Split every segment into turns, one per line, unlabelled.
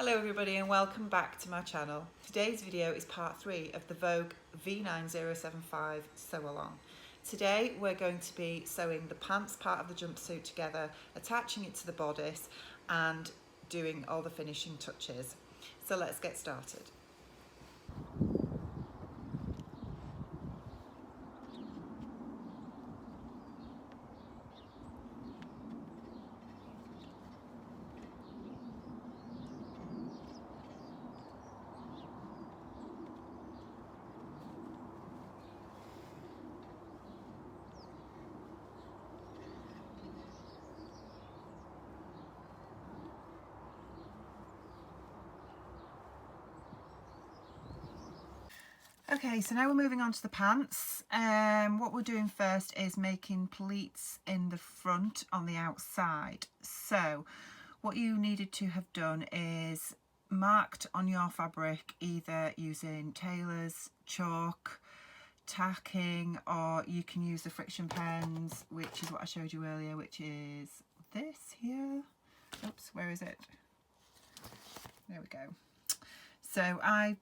Hello everybody and welcome back to my channel. Today's video is part 3 of the Vogue V9075 sew along. Today we're going to be sewing the pants part of the jumpsuit together, attaching it to the bodice and doing all the finishing touches. So let's get started. Okay, so now we're moving on to the pants. What we're doing first is making pleats in the front on the outside. So what you needed to have done is marked on your fabric either using tailor's chalk, tacking, or you can use the friction pens, which is what I showed you earlier, which is this here. Oops, where is it? There we go. So I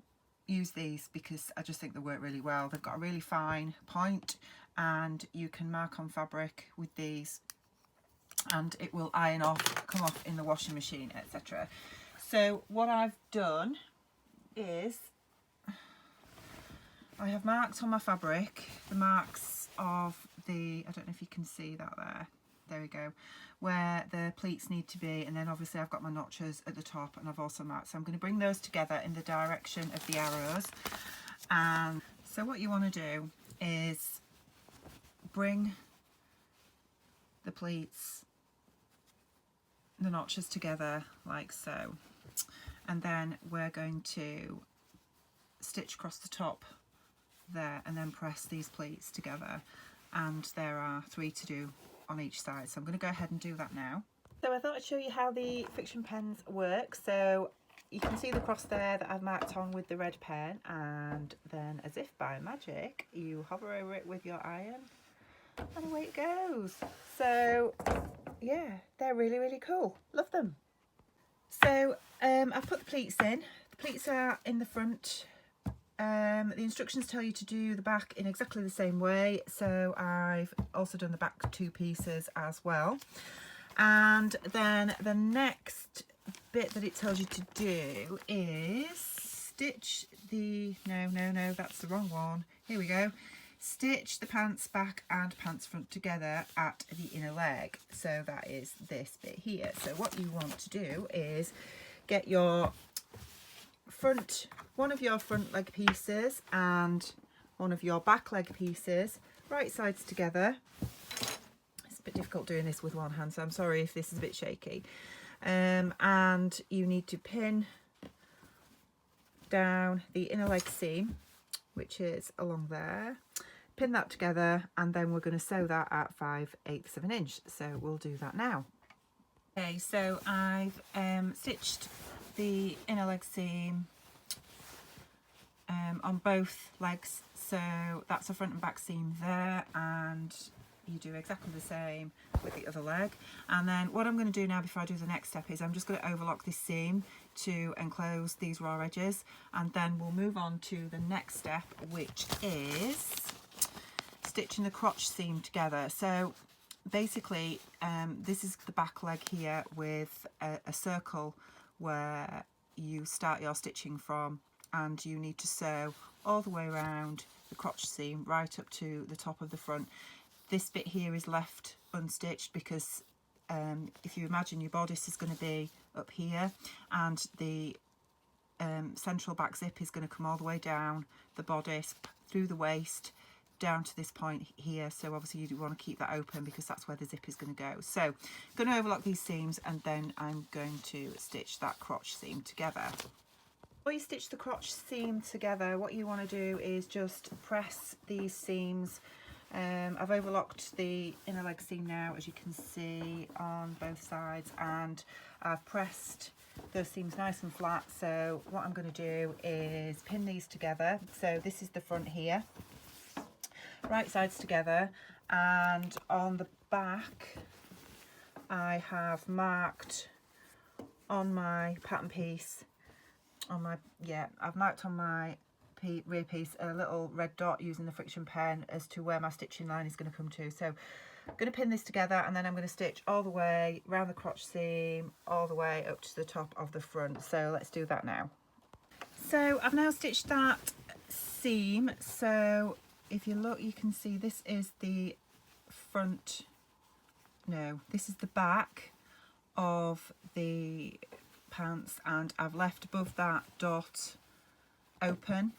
use these because I just think they work really well. They've got a really fine point and you can mark on fabric with these and it will iron off, come off in the washing machine, etc. So what I've done is I have marked on my fabric the marks of the, I don't know if you can see that there we go, where the pleats need to be, and then obviously I've got my notches at the top and I've also marked, so I'm going to bring those together in the direction of the arrows. And so what you want to do is bring the pleats, the notches together like so, and then we're going to stitch across the top there and then press these pleats together, and there are 3 to do on each side, so I'm going to go ahead and do that now. So I thought I'd show you how the friction pens work. So you can see the cross there that I've marked on with the red pen, and then as if by magic you hover over it with your iron and away it goes. So yeah, they're really cool, love them. So I've put the pleats in. The pleats are in the front. The instructions tell you to do the back in exactly the same way, so I've also done the back 2 pieces as well. And then the next bit that it tells you to do is stitch the, no, that's the wrong one. Here we go. Stitch the pants back and pants front together at the inner leg. So that is this bit here. So what you want to do is get your one of your front leg pieces and one of your back leg pieces, right sides together. It's a bit difficult doing this with one hand, so I'm sorry if this is a bit shaky. And you need to pin down the inner leg seam, which is along there. Pin that together, and then we're going to sew that at 5/8 of an inch. So we'll do that now. Okay, so I've stitched the inner leg seam on both legs, so that's a front and back seam there, and you do exactly the same with the other leg. And then what I'm going to do now before I do the next step is I'm just going to overlock this seam to enclose these raw edges, and then we'll move on to the next step, which is stitching the crotch seam together. So basically this is the back leg here with a circle where you start your stitching from, and you need to sew all the way around the crotch seam right up to the top of the front. This bit here is left unstitched because if you imagine your bodice is going to be up here, and the central back zip is going to come all the way down the bodice through the waist down to this point here, so obviously you do want to keep that open because that's where the zip is going to go. So I'm going to overlock these seams, and then I'm going to stitch that crotch seam together. Before you stitch the crotch seam together, what you want to do is just press these seams. I've overlocked the inner leg seam now, as you can see, on both sides, and I've pressed those seams nice and flat. So what I'm going to do is pin these together. So this is the front here, right sides together, and on the back I have marked on my pattern piece on my, yeah, I've marked on my rear piece a little red dot using the friction pen as to where my stitching line is going to come to. So I'm going to pin this together, and then I'm going to stitch all the way around the crotch seam, all the way up to the top of the front. So let's do that now. So I've now stitched that seam. So if you look, you can see this is the front, no, this is the back of the pants, and I've left above that dot open,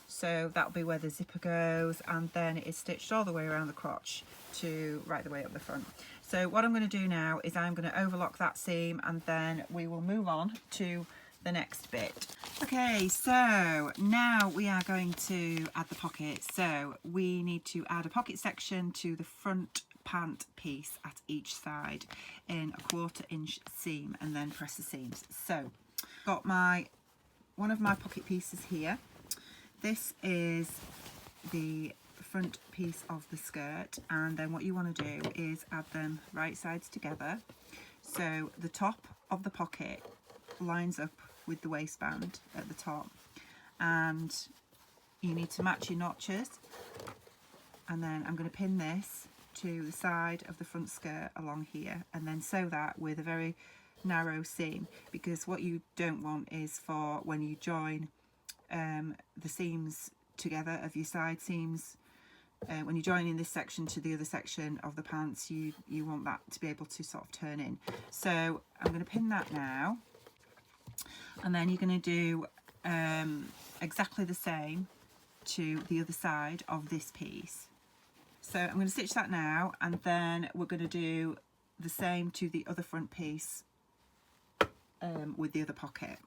so that'll be where the zipper goes, and then it is stitched all the way around the crotch to right the way up the front. So what I'm going to do now is I'm going to overlock that seam, and then we will move on to the next bit. Okay, so now we are going to add the pocket. So we need to add a pocket section to the front pant piece at each side in a 1/4 inch seam, and then press the seams. So got one of my pocket pieces here. This is the front piece of the skirt, and then what you want to do is add them right sides together, so the top of the pocket lines up with the waistband at the top, and you need to match your notches. And then I'm going to pin this to the side of the front skirt along here, and then sew that with a very narrow seam, because what you don't want is for when you join the seams together of your side seams, when you're joining this section to the other section of the pants, you want that to be able to sort of turn in. So I'm going to pin that now, and then you're going to do exactly the same to the other side of this piece. So I'm going to stitch that now, and then we're going to do the same to the other front piece with the other pocket.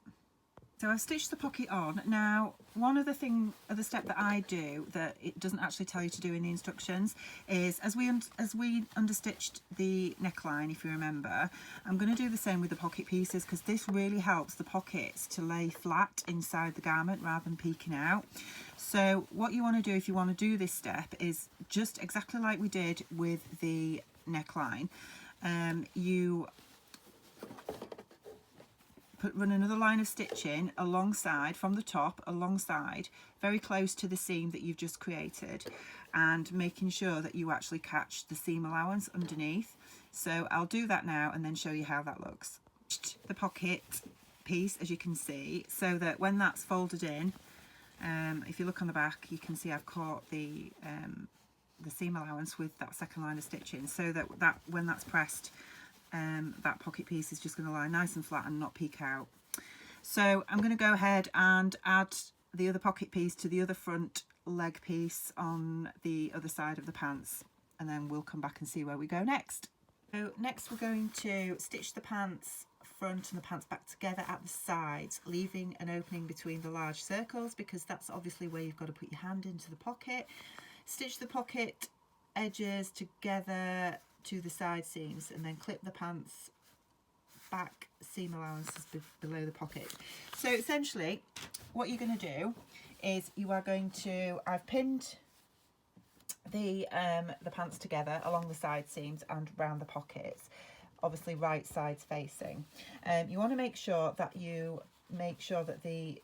So I've stitched the pocket on. Now, one other step that I do that it doesn't actually tell you to do in the instructions is, as we understitched the neckline, if you remember, I'm going to do the same with the pocket pieces, because this really helps the pockets to lay flat inside the garment rather than peeking out. So what you want to do if you want to do this step is just exactly like we did with the neckline. You run another line of stitching alongside, from the top alongside, very close to the seam that you've just created, and making sure that you actually catch the seam allowance underneath. So I'll do that now and then show you how that looks. The pocket piece, as you can see, so that when that's folded in, if you look on the back, you can see I've caught the seam allowance with that second line of stitching, so that when that's pressed, that pocket piece is just going to lie nice and flat and not peek out. So I'm going to go ahead and add the other pocket piece to the other front leg piece on the other side of the pants, and then we'll come back and see where we go next. So next we're going to stitch the pants front and the pants back together at the sides, leaving an opening between the large circles, because that's obviously where you've got to put your hand into the pocket. Stitch the pocket edges together to the side seams, and then clip the pants back seam allowances below the pocket. So essentially what you're going to do is I've pinned the pants together along the side seams and round the pockets, obviously right sides facing. You want to make sure that the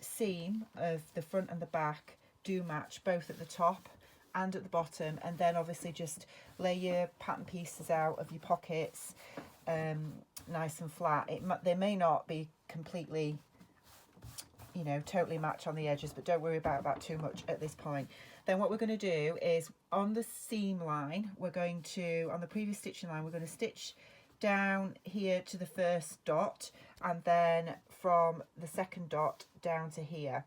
seam of the front and the back do match, both at the top and at the bottom, and then obviously just lay your pattern pieces out of your pockets nice and flat. They may not be completely, totally match on the edges, but don't worry about that too much at this point. Then what we're going to do is, on the seam line, on the previous stitching line, we're going to stitch down here to the first dot, and then from the second dot down to here,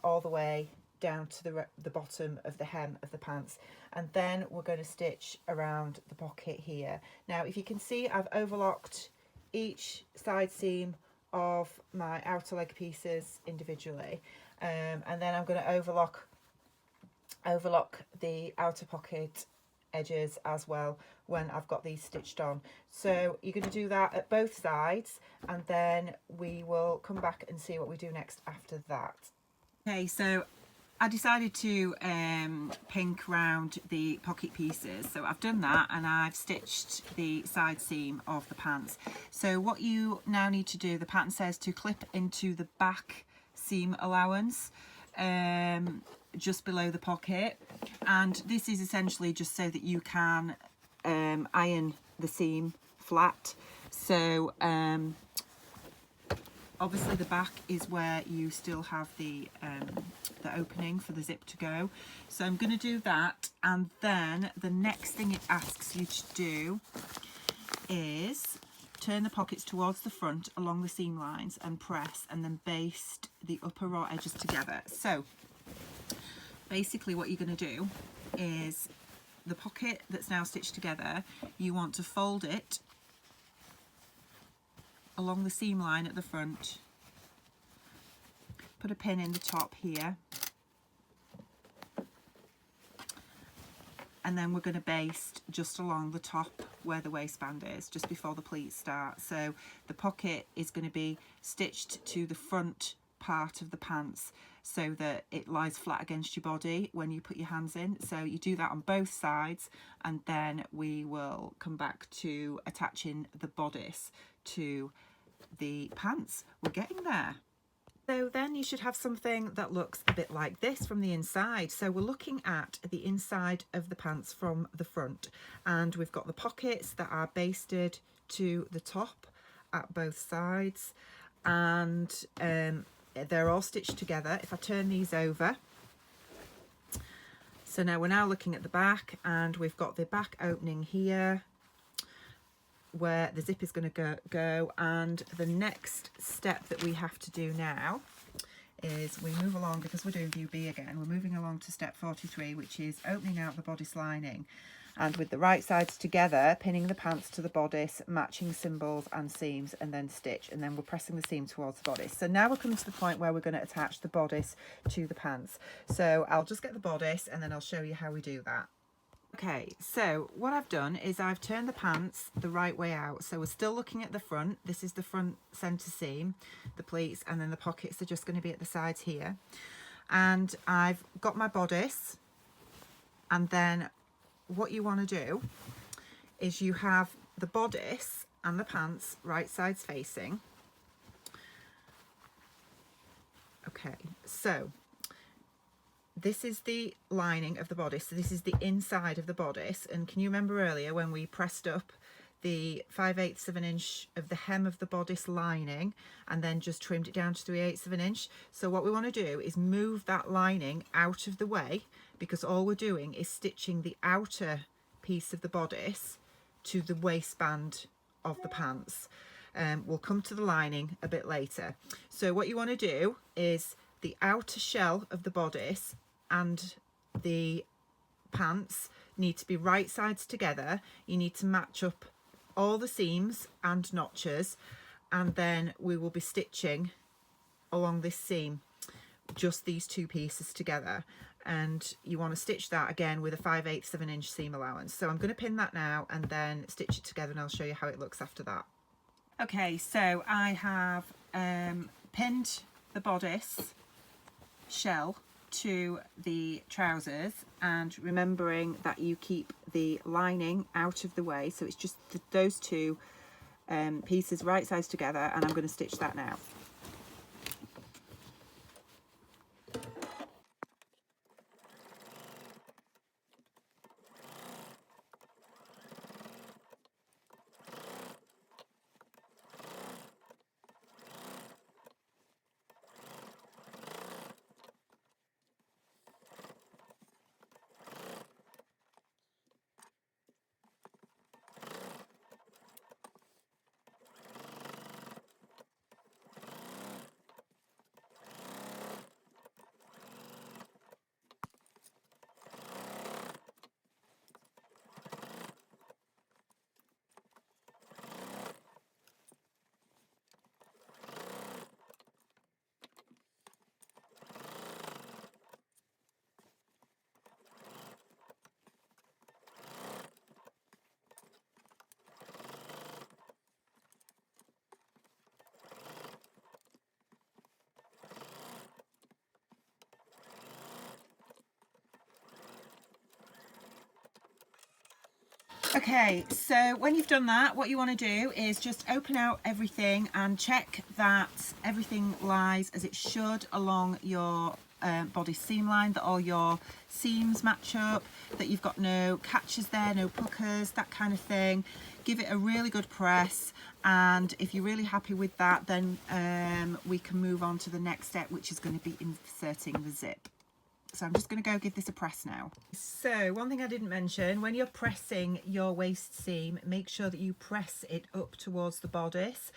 all the way down to the bottom of the hem of the pants, and then we're going to stitch around the pocket here. Now, if you can see, I've overlocked each side seam of my outer leg pieces individually, and then I'm going to overlock the outer pocket edges as well when I've got these stitched on. So you're going to do that at both sides, and then we will come back and see what we do next after that. Okay, so I decided to pink round the pocket pieces, so I've done that and I've stitched the side seam of the pants. So what you now need to do, the pattern says to clip into the back seam allowance just below the pocket, and this is essentially just so that you can iron the seam flat. So obviously the back is where you still have the opening for the zip to go. So I'm going to do that, and then the next thing it asks you to do is turn the pockets towards the front along the seam lines and press, and then baste the upper raw edges together. So basically what you're going to do is the pocket that's now stitched together, you want to fold it along the seam line at the front, put a pin in the top here, and then we're going to baste just along the top where the waistband is, just before the pleats start. So the pocket is going to be stitched to the front part of the pants so that it lies flat against your body when you put your hands in. So you do that on both sides, and then we will come back to attaching the bodice to the pants. We're getting there. So then you should have something that looks a bit like this from the inside. So we're looking at the inside of the pants from the front, and we've got the pockets that are basted to the top at both sides, and they're all stitched together. If I turn these over, so now we're now looking at the back, and we've got the back opening here where the zip is going to go, and the next step that we have to do now is we move along, because we're doing view B again, we're moving along to step 43, which is opening out the bodice lining, and with the right sides together, pinning the pants to the bodice, matching symbols and seams, and then stitch, and then we're pressing the seam towards the bodice. So now we're coming to the point where we're going to attach the bodice to the pants. So I'll just get the bodice and then I'll show you how we do that. Okay, so what I've done is I've turned the pants the right way out. So we're still looking at the front. This is the front centre seam, the pleats, and then the pockets are just going to be at the sides here. And I've got my bodice, and then what you want to do is you have the bodice and the pants right sides facing. Okay, so this is the lining of the bodice, so this is the inside of the bodice, and can you remember earlier when we pressed up the 5/8 of an inch of the hem of the bodice lining and then just trimmed it down to 3/8 of an inch? So what we want to do is move that lining out of the way, because all we're doing is stitching the outer piece of the bodice to the waistband of the pants. We'll come to the lining a bit later. So what you want to do is the outer shell of the bodice and the pants need to be right sides together. You need to match up all the seams and notches, and then we will be stitching along this seam just these two pieces together, and you want to stitch that again with a 5/8 of an inch seam allowance. So I'm going to pin that now and then stitch it together, and I'll show you how it looks after that. Okay, so I have pinned the bodice shell to the trousers, and remembering that you keep the lining out of the way, so it's just those two pieces right sides together, and I'm going to stitch that now. Okay, so when you've done that, what you want to do is just open out everything and check that everything lies as it should along your body seam line, that all your seams match up, that you've got no catches there, no puckers, that kind of thing. Give it a really good press, and if you're really happy with that, then we can move on to the next step, which is going to be inserting the zip. So I'm just going to go give this a press now. So one thing I didn't mention, when you're pressing your waist seam, make sure that you press it up towards the bodice.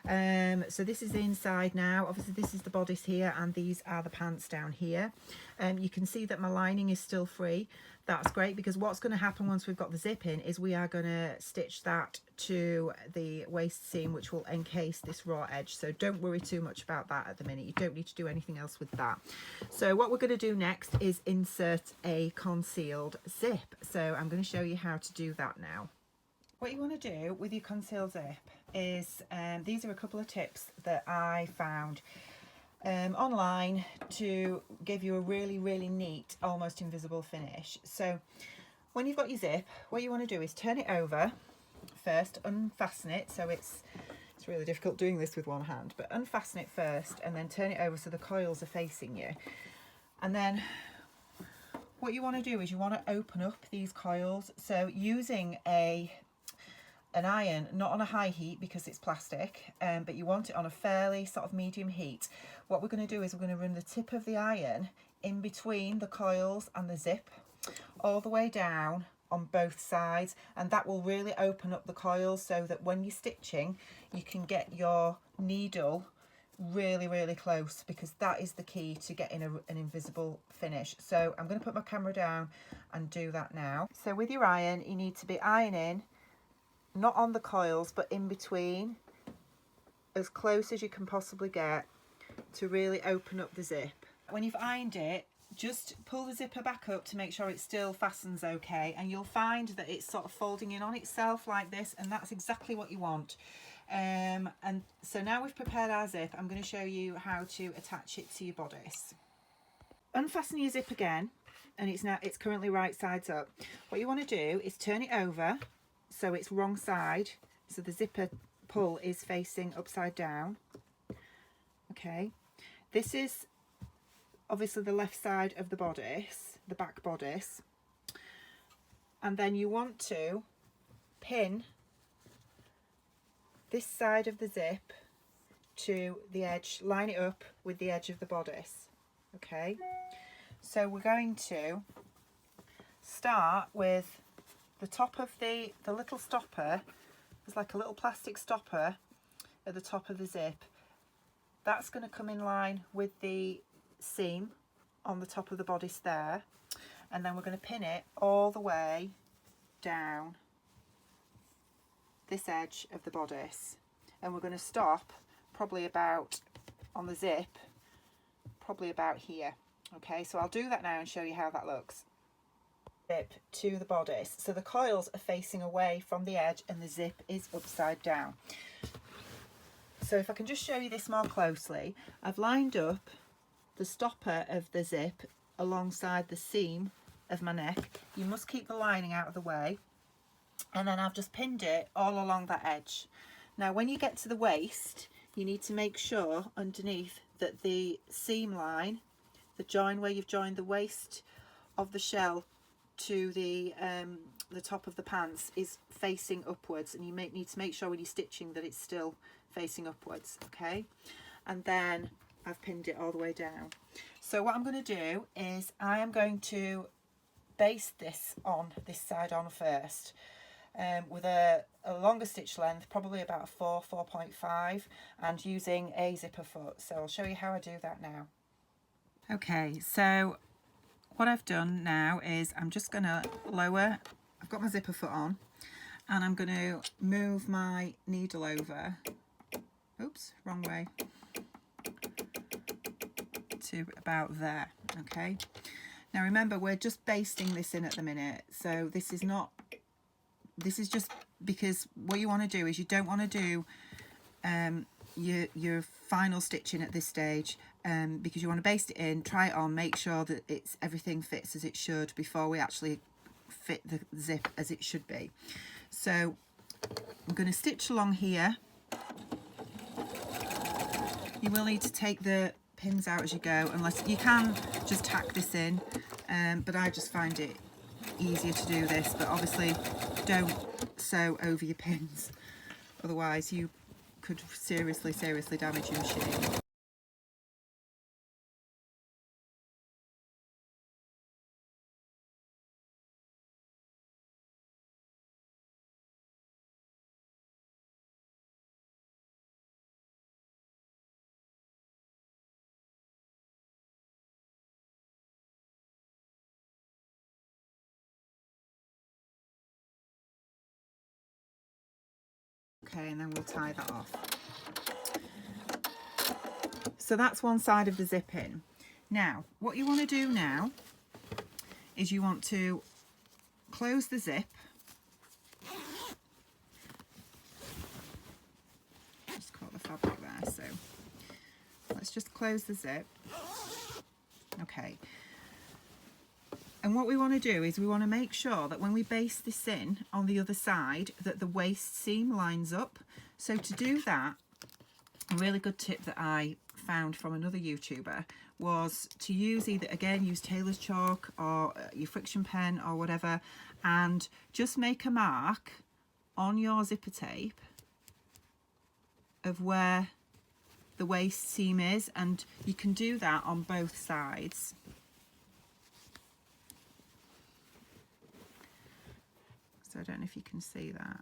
So this is the inside now. Obviously this is the bodice here, and these are the pants down here. You can see that my lining is still free. That's great, because what's going to happen once we've got the zip in is we are going to stitch that to the waist seam, which will encase this raw edge. So don't worry too much about that at the minute. You don't need to do anything else with that. So what we're going to do next is insert a concealed zip. So I'm going to show you how to do that now. What you want to do with your concealed zip is, these are a couple of tips that I found online to give you a really neat, almost invisible finish. So when you've got your zip, what you want to do is turn it over first, unfasten it. So it's really difficult doing this with one hand, but unfasten it first and then turn it over so the coils are facing you. And then what you want to do is you want to open up these coils. So using an iron, not on a high heat because it's plastic, but you want it on a fairly sort of medium heat. What we're going to do is we're going to run the tip of the iron in between the coils and the zip, all the way down on both sides, and that will really open up the coils so that when you're stitching you can get your needle really close, because that is the key to getting an invisible finish. So I'm going to put my camera down and do that now. So with your iron, you need to be ironing not on the coils but in between, as close as you can possibly get to really open up the zip. When you've ironed it, just pull the zipper back up to make sure it still fastens okay, and you'll find that it's sort of folding in on itself like this, and that's exactly what you want. And so now we've prepared our zip, I'm going to show you how to attach it to your bodice. Unfasten your zip again, and it's currently right sides up. What you want to do is turn it over so it's wrong side, so the zipper pull is facing upside down. Okay, this is obviously the left side of the bodice, the back bodice, and then you want to pin this side of the zip to the edge, line it up with the edge of the bodice. Okay, so we're going to start with the top of the little stopper. There's like a little plastic stopper at the top of the zip. That's going to come in line with the seam on the top of the bodice there, and then we're going to pin it all the way down this edge of the bodice, and we're going to stop probably about on the zip, probably about here. Okay, so I'll do that now and show you how that looks. Zip to the bodice, so the coils are facing away from the edge and the zip is upside down. So if I can just show you this more closely, I've lined up the stopper of the zip alongside the seam of my neck. You must keep the lining out of the way, and then I've just pinned it all along that edge. Now when you get to the waist, you need to make sure underneath that the seam line, the join where you've joined the waist of the shell to the top of the pants, is facing upwards, and you need to make sure when you're stitching that it's still facing upwards. Okay, and then I've pinned it all the way down. So what I'm going to do is I am going to baste this on this side on first, with a longer stitch length, probably about a 4.5, and using a zipper foot. So I'll show you how I do that now. Okay, so what I've done now is I'm just going to lower, I've got my zipper foot on, and I'm going to move my needle over, oops, wrong way, to about there. Okay, now remember we're just basting this in at the minute, so this is just because what you want to do is you don't want to do your final stitching at this stage, because you want to baste it in, try it on, make sure that everything fits as it should before we actually fit the zip as it should be. So I'm going to stitch along here. You will need to take the pins out as you go, unless you can just tack this in, but I just find it easier to do this. But obviously don't sew over your pins, otherwise you could seriously damage your machine. Okay, and then we'll tie that off. So that's one side of the zip in. Now, what you want to do now is you want to close the zip. Just caught the fabric there, so let's just close the zip. Okay. And what we want to do is we want to make sure that when we baste this in on the other side, that the waist seam lines up. So to do that, a really good tip that I found from another YouTuber was to use use tailor's chalk or your friction pen or whatever, and just make a mark on your zipper tape of where the waist seam is, and you can do that on both sides. So I don't know if you can see that.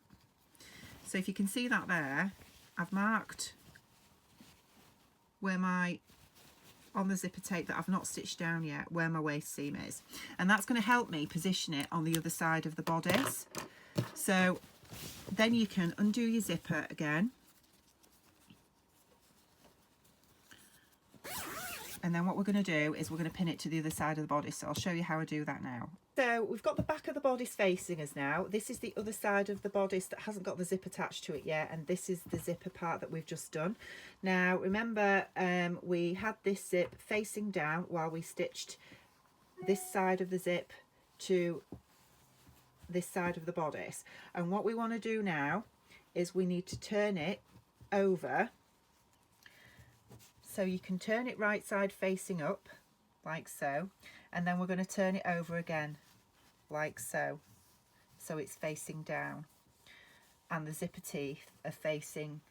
So if you can see that there, I've marked where on the zipper tape that I've not stitched down yet, where my waist seam is. And that's going to help me position it on the other side of the bodice. So then you can undo your zipper again. And then what we're going to do is we're going to pin it to the other side of the bodice. So I'll show you how I do that now. So we've got the back of the bodice facing us now. This is the other side of the bodice that hasn't got the zip attached to it yet, and this is the zipper part that we've just done. Now remember, we had this zip facing down while we stitched this side of the zip to this side of the bodice. And what we want to do now is we need to turn it over. So you can turn it right side facing up, like so, and then we're going to turn it over again, like so. So it's facing down, and the zipper teeth are facing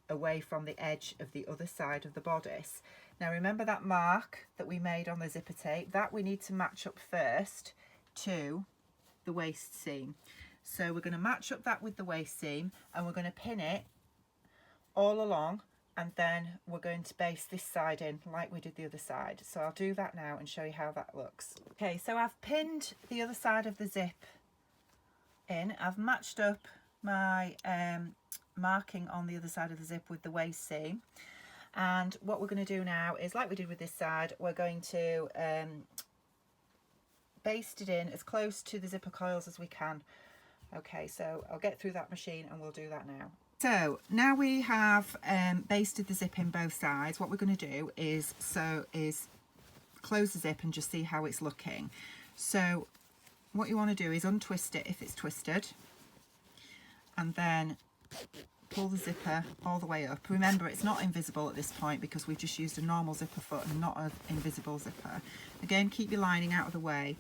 away from the edge of the other side of the bodice. Now remember that mark that we made on the zipper tape, that we need to match up first to the waist seam. So we're going to match up that with the waist seam, and we're going to pin it all along, and then we're going to baste this side in like we did the other side. So I'll do that now and show you how that looks. Okay, so I've pinned the other side of the zip in. I've matched up my marking on the other side of the zip with the waist seam. And what we're going to do now is, like we did with this side, we're going to baste it in as close to the zipper coils as we can. Okay, so I'll get through that machine and we'll do that now. So now we have basted the zip in both sides. What we're going to do is close the zip and just see how it's looking. So what you want to do is untwist it if it's twisted, and then pull the zipper all the way up. Remember, it's not invisible at this point because we've just used a normal zipper foot and not an invisible zipper. Again, keep your lining out of the way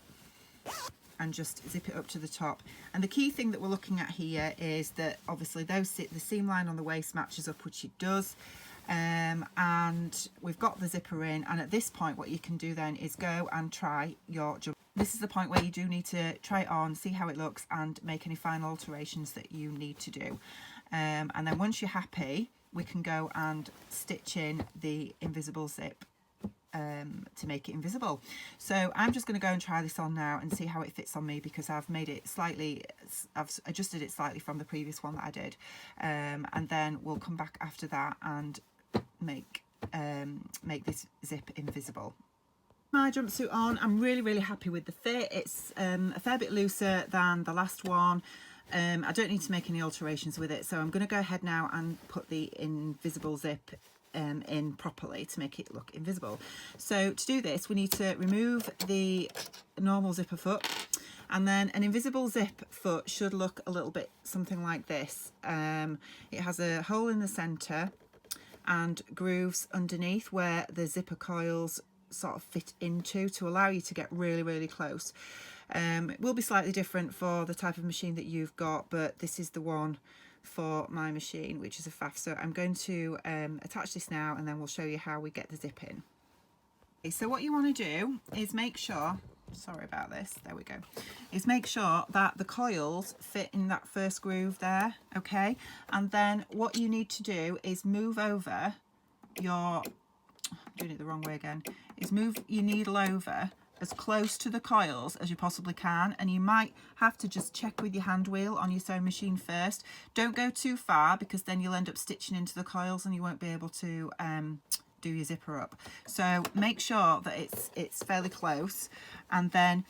and just zip it up to the top. And the key thing that we're looking at here is that obviously the seam line on the waist matches up, which it does, and we've got the zipper in. And at this point, what you can do then is go and try your jump. This is the point where you do need to try it on, see how it looks, and make any final alterations that you need to do. And then once you're happy, we can go and stitch in the invisible zip to make it invisible. So I'm just going to go and try this on now and see how it fits on me, because I've made it slightly, I've adjusted it slightly from the previous one that I did, and then we'll come back after that and make this zip invisible. My jumpsuit on, I'm really happy with the fit. It's a fair bit looser than the last one. I don't need to make any alterations with it, so I'm going to go ahead now and put the invisible zip in properly to make it look invisible. So to do this, we need to remove the normal zipper foot, And then an invisible zip foot should look a little bit something like this. It has a hole in the centre and grooves underneath where the zipper coils sort of fit into to allow you to get really, really close. It will be slightly different for the type of machine that you've got, but this is the one for my machine, which is a FAF. So I'm going to attach this now, and then we'll show you how we get the zip in. Okay, so what you want to do is make sure, sorry about this, there we go, is make sure that the coils fit in that first groove there, okay? And then what you need to do is move over your, I'm doing it the wrong way again, is move your needle over as close to the coils as you possibly can, and you might have to just check with your hand wheel on your sewing machine first. Don't go too far, because then you'll end up stitching into the coils and you won't be able to do your zipper up. So make sure that it's fairly close, and then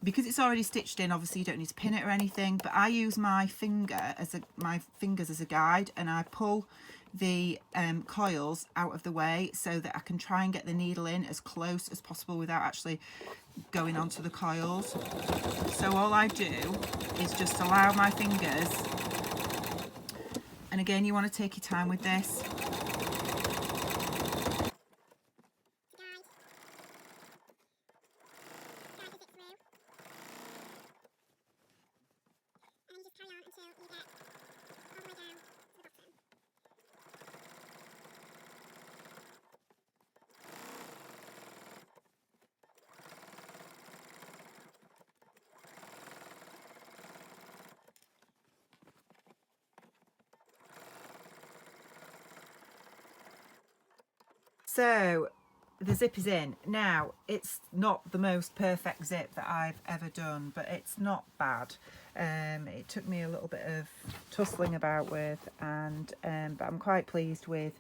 because it's already stitched in, obviously you don't need to pin it or anything, but I use my fingers as a guide, and I pull the coils out of the way so that I can try and get the needle in as close as possible without actually going onto the coils. So all I do is just allow my fingers, and again you want to take your time with this. So the zip is in. Now, it's not the most perfect zip that I've ever done, but it's not bad. It took me a little bit of tussling about with, and but I'm quite pleased with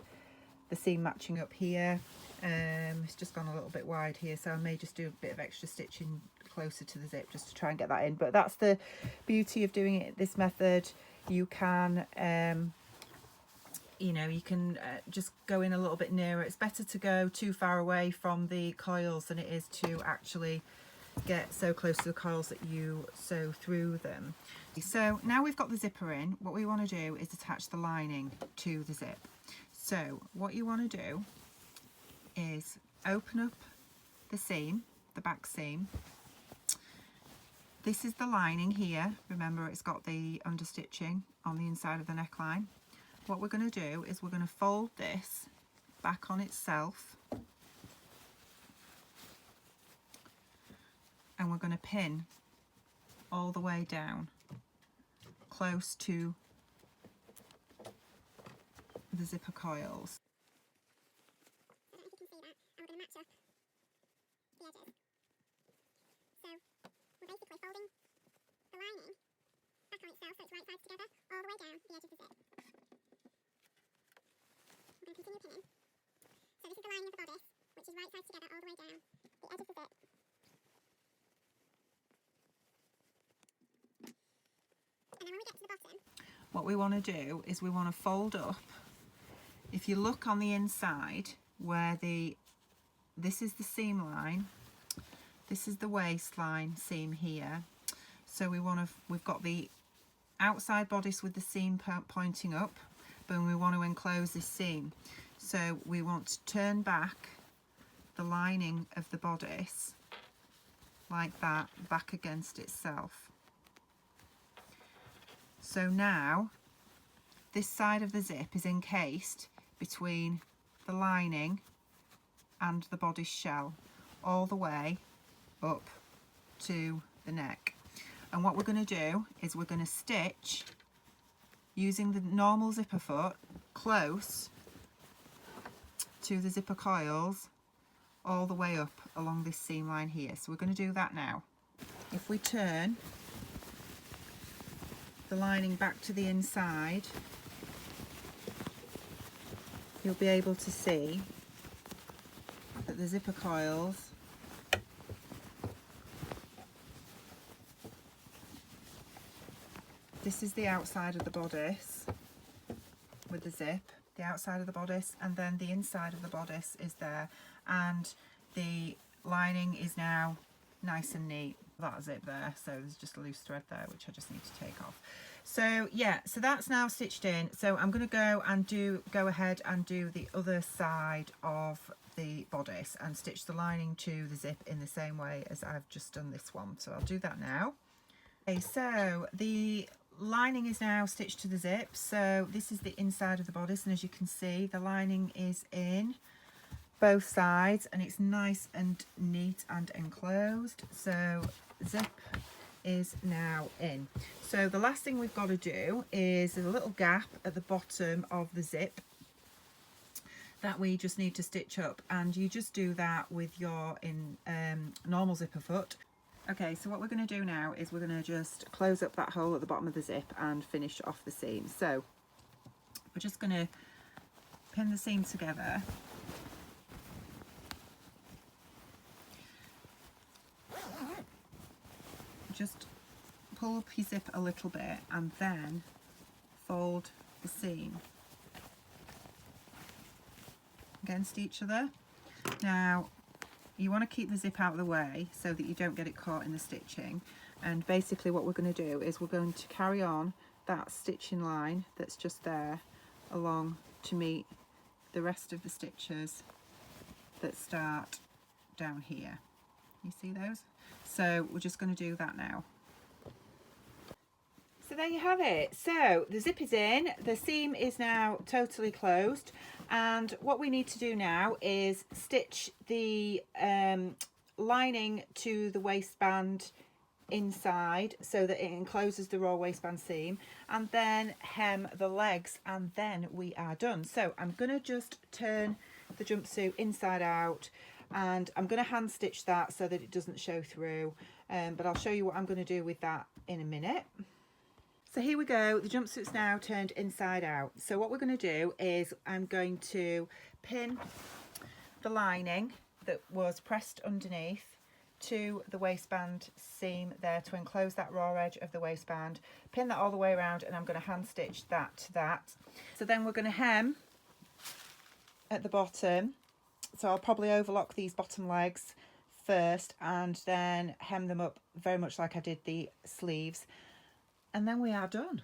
the seam matching up here. It's just gone a little bit wide here, so I may just do a bit of extra stitching closer to the zip just to try and get that in. But that's the beauty of doing it this method. You can you know, you can just go in a little bit nearer. It's better to go too far away from the coils than it is to actually get so close to the coils that you sew through them. So now we've got the zipper in, what we want to do is attach the lining to the zip. So what you want to do is open up the seam, the back seam. This is the lining here. Remember, it's got the understitching on the inside of the neckline. What we're going to do is we're going to fold this back on itself, and we're going to pin all the way down close to the zipper coils.
I don't know if you can see that, and we're going to match up the edges. So we're basically folding the lining back on itself so it's right sides together all the way down the edge of the zip. We're going to continue pinning. So this is the lining of the bodice, which is right sides together all the way down the edge of the zip. And then when we get to the bottom,
What we want to do is we want to fold up. If you look on the inside where this is the seam line, this is the waistline seam here. So we've got the outside bodice with the seam pointing up, but we want to enclose this seam. So we want to turn back the lining of the bodice like that, back against itself. So now this side of the zip is encased between the lining and the bodice shell all the way up to the neck. And what we're going to do is we're going to stitch using the normal zipper foot close to the zipper coils all the way up along this seam line here. So we're going to do that now. If we turn the lining back to the inside, you'll be able to see that the zipper coils this is the outside of the bodice with the zip, the outside of the bodice, and then the inside of the bodice is there, and the lining is now nice and neat. that zip there, so there's just a loose thread there which I just need to take off. So yeah, so that's now stitched in. So I'm going to go ahead and do the other side of the bodice and stitch the lining to the zip in the same way as I've just done this one. So I'll do that now. Okay, so the lining is now stitched to the zip. So this is the inside of the bodice, and as you can see, the lining is in both sides and it's nice and neat and enclosed. So zip is now in. So the last thing we've got to do is there's a little gap at the bottom of the zip that we just need to stitch up, and you just do that with your normal zipper foot. Okay, so what we're going to do now is we're going to just close up that hole at the bottom of the zip and finish off the seam. So we're just going to pin the seam together. Just pull up your zip a little bit and then fold the seam against each other. Now you want to keep the zip out of the way so that you don't get it caught in the stitching, and basically what we're going to do is we're going to carry on that stitching line that's just there along to meet the rest of the stitches that start down here. You see those? So we're just going to do that now. So there you have it. So the zip is in, the seam is now totally closed, and what we need to do now is stitch the lining to the waistband inside so that it encloses the raw waistband seam, and then hem the legs, and then we are done. So I'm going to just turn the jumpsuit inside out, and I'm going to hand stitch that so that it doesn't show through, but I'll show you what I'm going to do with that in a minute. So here we go, the jumpsuit's now turned inside out. So what we're going to do is I'm going to pin the lining that was pressed underneath to the waistband seam there to enclose that raw edge of the waistband, pin that all the way around, and I'm going to hand stitch that to that. So then we're going to hem at the bottom. So I'll probably overlock these bottom legs first and then hem them up very much like I did the sleeves, and then we are done.